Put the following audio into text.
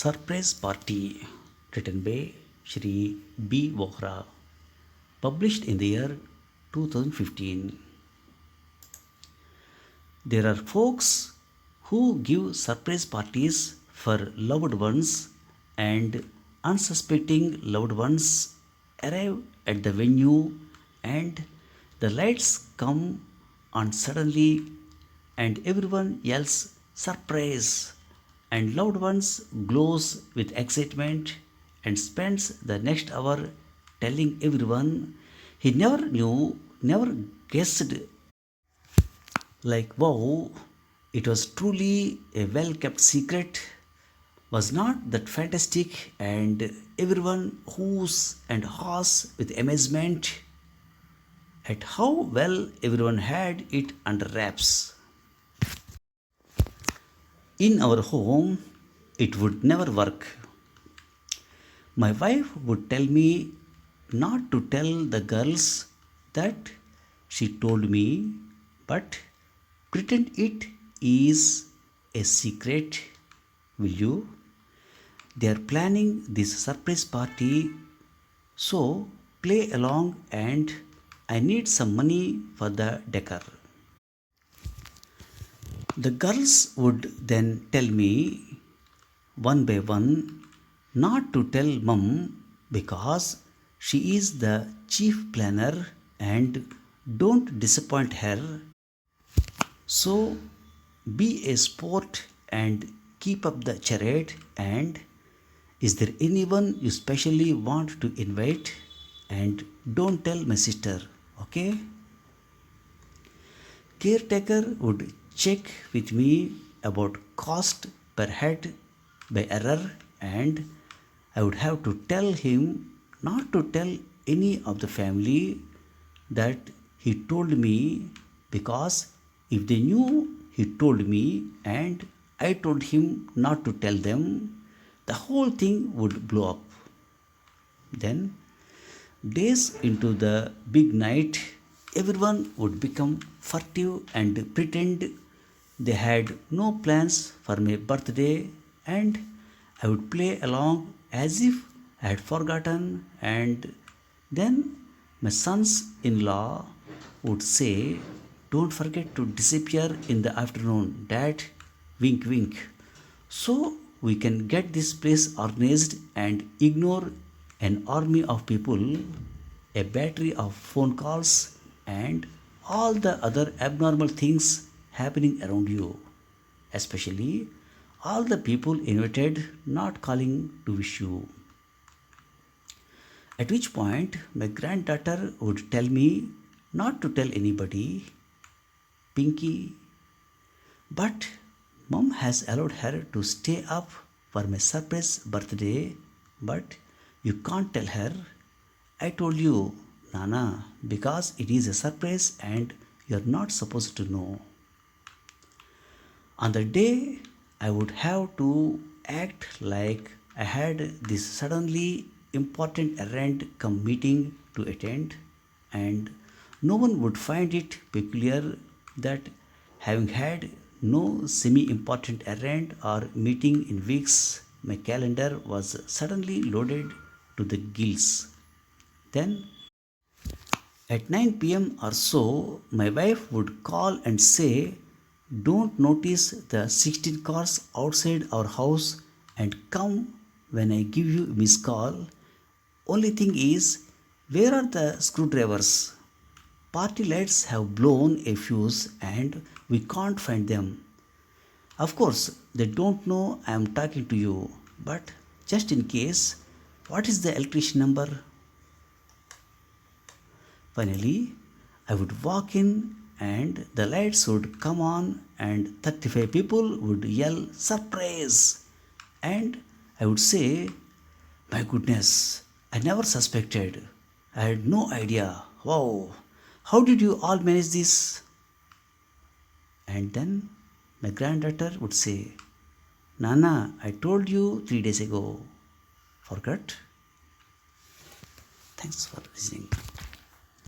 Surprise Party, written by Shri B. Vohra, published in the year 2015. There are folks who give surprise parties for loved ones, and unsuspecting loved ones arrive at the venue, and the lights come on suddenly, and everyone yells surprise, and loved ones glows with excitement and spends the next hour telling everyone he never knew, never guessed, like, wow, it was truly a well kept secret. Was not that fantastic? And everyone whoos and haws with amazement at how well everyone had it under wraps. In our home, it would never work. My wife would tell me not to tell the girls that she told me, but pretend it is a secret. Will you? They are planning this surprise party, so play along and I need some money for the decor. The girls would then tell me one by one not to tell mum because she is the chief planner and don't disappoint her. So be a sport and keep up the charade. And is there anyone you specially want to invite? And don't tell my sister, okay? Caretaker would check with me about cost per head by error, and I would have to tell him not to tell any of the family that he told me, because if they knew he told me and I told him not to tell them, the whole thing would blow up. Then, days into the big night, everyone would become furtive and pretend they had no plans for my birthday, and I would play along as if I had forgotten. And then my sons in law would say, don't forget to disappear in the afternoon, Dad. Wink, wink. So we can get this place organized and ignore an army of people, a battery of phone calls, and all the other abnormal things happening around you, especially all the people invited not calling to wish you. At which point, my granddaughter would tell me not to tell anybody, Pinky, but mom has allowed her to stay up for my surprise birthday, but you can't tell her. I told you, Nana, because it is a surprise and you're not supposed to know. On the day, I would have to act like I had this suddenly important errand come meeting to attend, and no one would find it peculiar that having had no semi important errand or meeting in weeks, my calendar was suddenly loaded to the gills. Then at 9 p.m. or so, my wife would call and say, don't notice the 16 cars outside our house and come when I give you missed call. Only thing is, where are the screwdrivers? Party lights have blown a fuse and we can't find them. Of course, they don't know I am talking to you, but just in case, what is the electrician number? Finally, I would walk in and the lights would come on and 35 people would yell surprise, and I would say, my goodness, I never suspected. I had no idea. Wow, how did you all manage this? And then my granddaughter would say, Nana, I told you 3 days ago. Forgot? Thanks for listening.